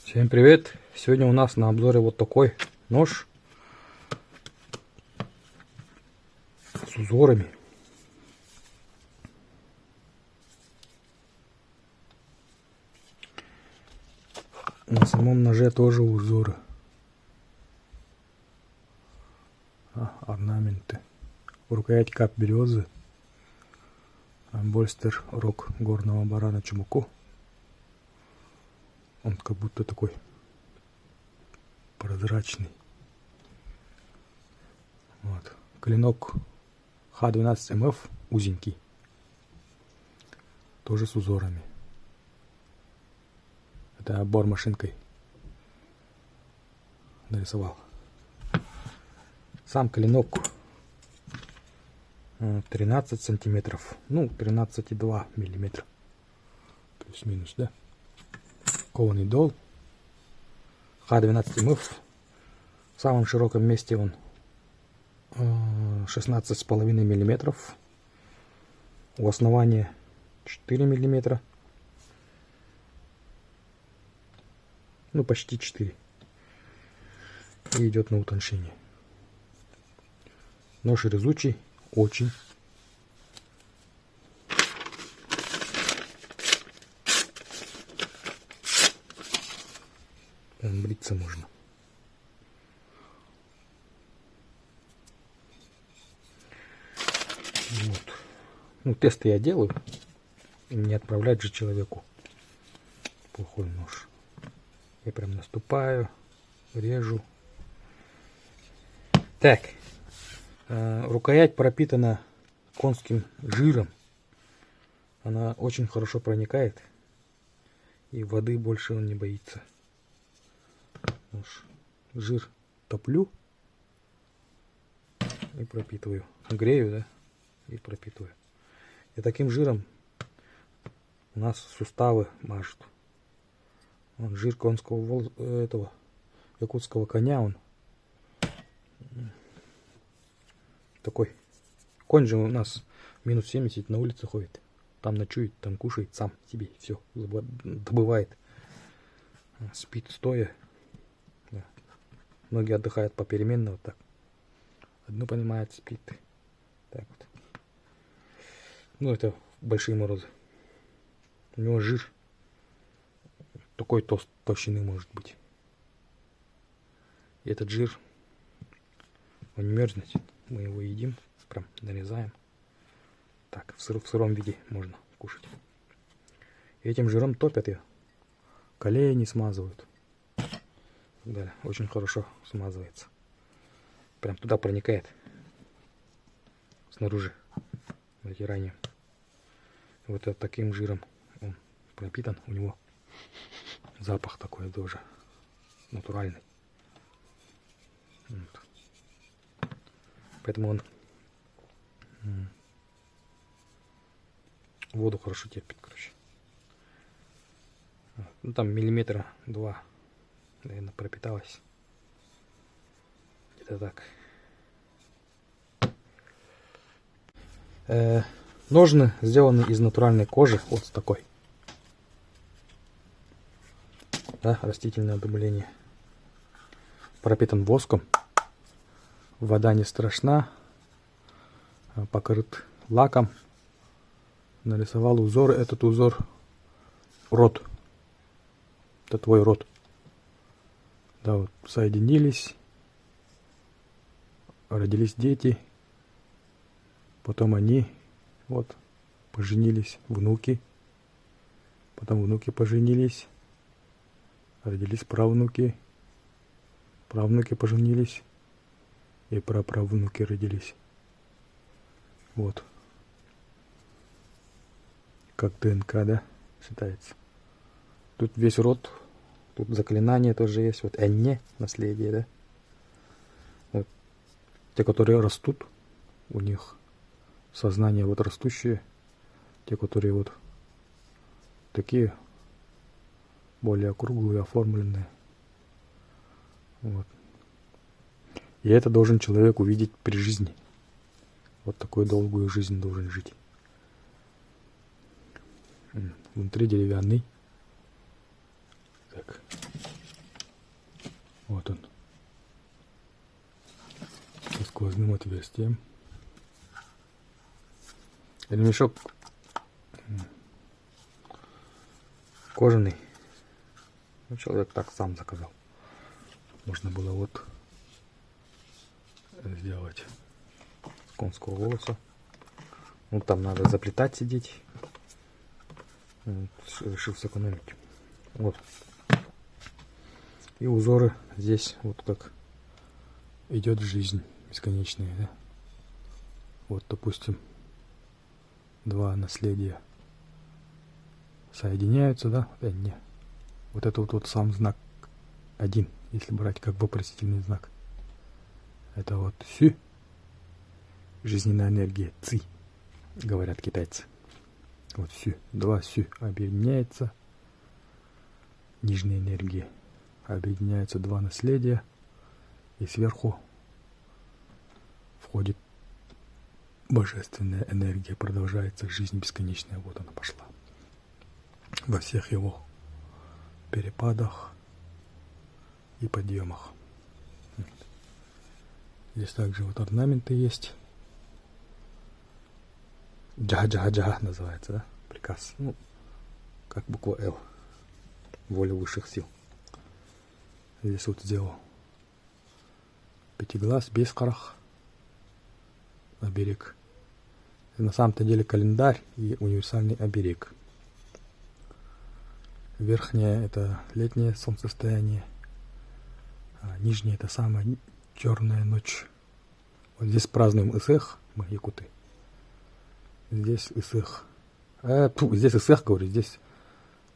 Всем привет! Сегодня у нас на обзоре вот такой нож с узорами. На самом ноже тоже узоры. Орнаменты. Рукоять кап березы. Больстер рог горного барана Чумако. Он как будто такой прозрачный. Вот. Клинок Х12МФ узенький. Тоже с узорами. Это обор машинкой нарисовал. Сам клинок 13 сантиметров. Ну, 13,2 миллиметра. Плюс-минус, да? Кованый дол. Х12МФ. В самом широком месте он 16,5 миллиметров. У основания 4 миллиметра. Ну, почти 4. И идет на утончение. Нож резучий. Очень. Бриться можно. Вот. Ну, тесты я делаю. Не отправлять же человеку плохой нож. Я прям наступаю, режу. Так. Рукоять пропитана конским жиром. Она очень хорошо проникает. И воды больше он не боится. Жир топлю и пропитываю. Грею, да, и пропитываю. И таким жиром у нас суставы мажут. Он жир конского этого якутского коня, он такой. Конь же у нас минус 70 на улице ходит. Там ночует, там кушает, сам себе все добывает. Спит стоя. Да. Многие отдыхают попеременно вот так. Одну понимает, спит. Так вот. Ну, это большие морозы. У него жир такой толщины может быть. И этот жир, он не мерзнет. Мы его едим, прям нарезаем. Так, в сыром виде можно кушать. И этим жиром топят ее. Колеи смазывают. Да, очень хорошо смазывается. Прям туда проникает. Снаружи. Натиранием. Вот таким жиром он пропитан. У него запах такой тоже натуральный. Вот. Поэтому он воду хорошо терпит, короче. Ну там миллиметра 2, наверное, пропиталась. Где-то так. Ножны сделаны из натуральной кожи, вот с такой. Да, растительное обрамление. Пропитан воском. Вода не страшна. Покрыт лаком. Нарисовал узор. Этот узор рот. Это твой рот. Да, вот соединились. Родились дети. Потом они вот поженились, внуки. Потом внуки поженились. Родились правнуки. Правнуки поженились. И праправнуки родились. Вот. Как ДНК, да, считается. Тут весь род. Тут заклинание тоже есть. Вот Энне, наследие, да. Вот. Те, которые растут, у них сознание вот растущее. Те, которые вот такие более округлые, оформленные. Вот. И это должен человек увидеть при жизни. Вот такую долгую жизнь должен жить. Внутри деревянный. Так. Вот он. Со сквозным отверстием. Ремешок кожаный. Ну, человек так сам заказал. Можно было вот сделать с конского волоса. Ну, там надо заплетать, сидеть. Вот, решил сэкономить. Вот. И узоры здесь вот как идет жизнь бесконечная, да? Вот, допустим, два наследия соединяются, да? Не. Вот это вот сам знак один, если брать как вопросительный знак. Это вот сю, жизненная энергия, ци, говорят китайцы. Вот сю, два сю объединяется, нижняя энергия, объединяются два наследия, и сверху входит божественная энергия, продолжается жизнь бесконечная. Вот она пошла. Во всех его перепадах и подъемах. Здесь также вот орнаменты есть. Джага-джага-джага называется, да? Приказ. Ну, как буква Л. Воля высших сил. Здесь вот сделал пятиглаз, бескарах, оберег. Это на самом-то деле календарь и универсальный оберег. Верхнее это летнее солнцестояние, а нижнее это самая черная ночь. Вот здесь празднуем Исэх, мы якуты. Здесь Исэх. Здесь Исэх, говорю, здесь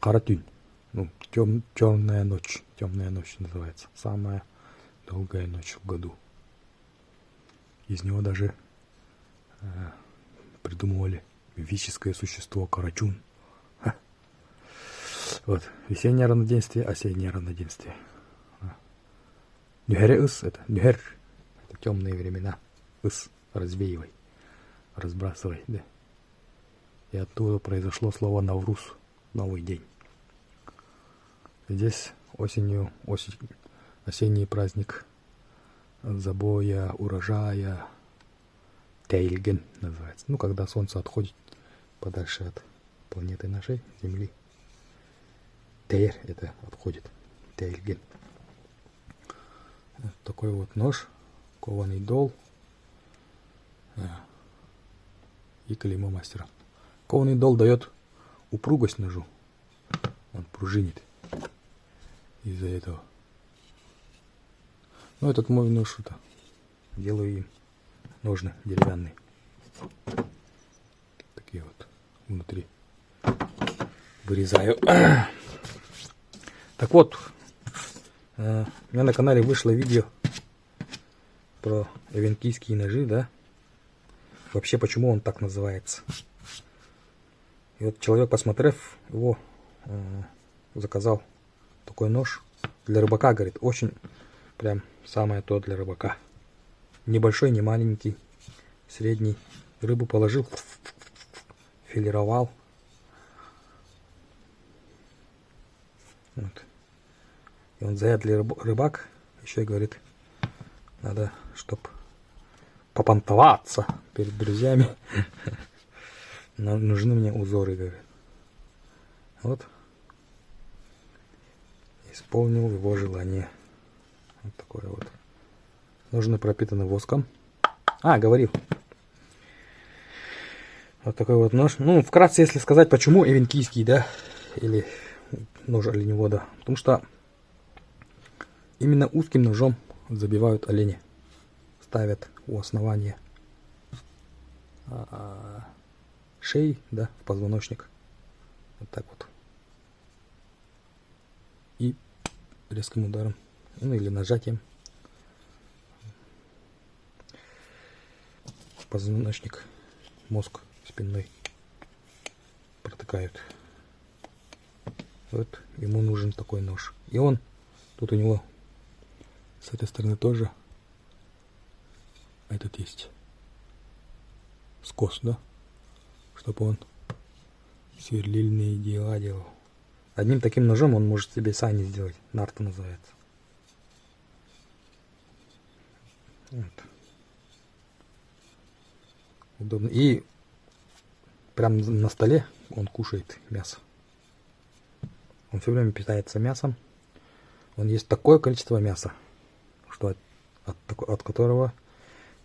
Каратюнь. Ну, темная ночь называется. Самая долгая ночь в году. Из него даже придумывали мифическое существо Карачун. Вот, весеннее равноденствие, осеннее равноденствие. Нюхер-ыс, это нюхер, это темные времена. Ыс, развеивай, разбрасывай, да. И оттуда произошло слово Навруз, новый день. Здесь осенний праздник забоя, урожая, Тейльген называется. Ну, когда солнце отходит подальше от планеты нашей, Земли. Тейр это отходит. Тейльген. Вот такой вот нож, кованый дол и клеймо мастера. Кованый дол дает упругость ножу. Он пружинит из-за этого. Ну, этот мой нож, это делаю им ножны деревянные. Такие вот внутри. Вырезаю. Так вот, у меня на канале вышло видео про эвенкийские ножи, да? Вообще, почему он так называется. И вот человек, посмотрев его, заказал такой нож для рыбака, говорит, очень прям самое то для рыбака. Небольшой, не маленький, средний. Рыбу положил, филировал. Вот. И он заядлый рыбак, еще и говорит, надо, чтоб попонтоваться перед друзьями. Нужны мне узоры, говорит. Вот. Исполнил его желание. Вот такое вот. Ножны пропитаны воском. Говорил. Вот такой вот нож. Ну, вкратце, если сказать, почему эвенкийский, да, или нож оленевода. Потому что именно узким ножом забивают оленя. Ставят у основания шеи, да, в позвоночник. Вот так вот. И резким ударом, ну или нажатием позвоночник, мозг спинной протыкают. Вот ему нужен такой нож. И он, тут у него с этой стороны тоже этот есть скос, да, чтобы он сверлильные дела делал. Одним таким ножом он может себе сани сделать. Нарта называется. Вот. Удобно. И прям на столе он кушает мясо. Он все время питается мясом. Он ест такое количество мяса, что от которого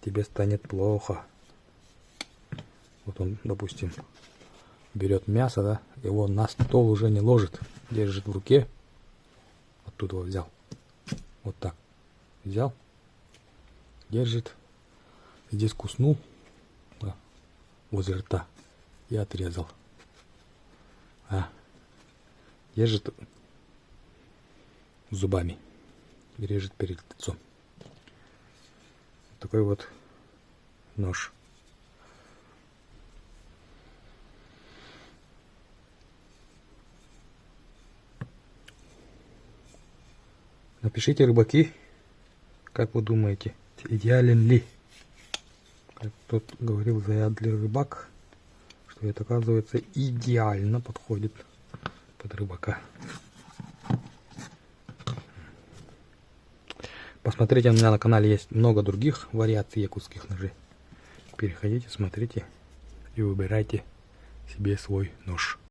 тебе станет плохо. Вот он, допустим, берет мясо, да, его на стол уже не ложит, держит в руке. Оттуда его взял. Вот так. Взял, держит. Здесь куснул, да, возле рта и отрезал. Держит зубами и режет перед лицом. Такой вот нож. Напишите, рыбаки, как вы думаете, идеален ли? Как тот говорил заядлый рыбак, что это, оказывается, идеально подходит под рыбака. Посмотрите, у меня на канале есть много других вариаций якутских ножей. Переходите, смотрите и выбирайте себе свой нож.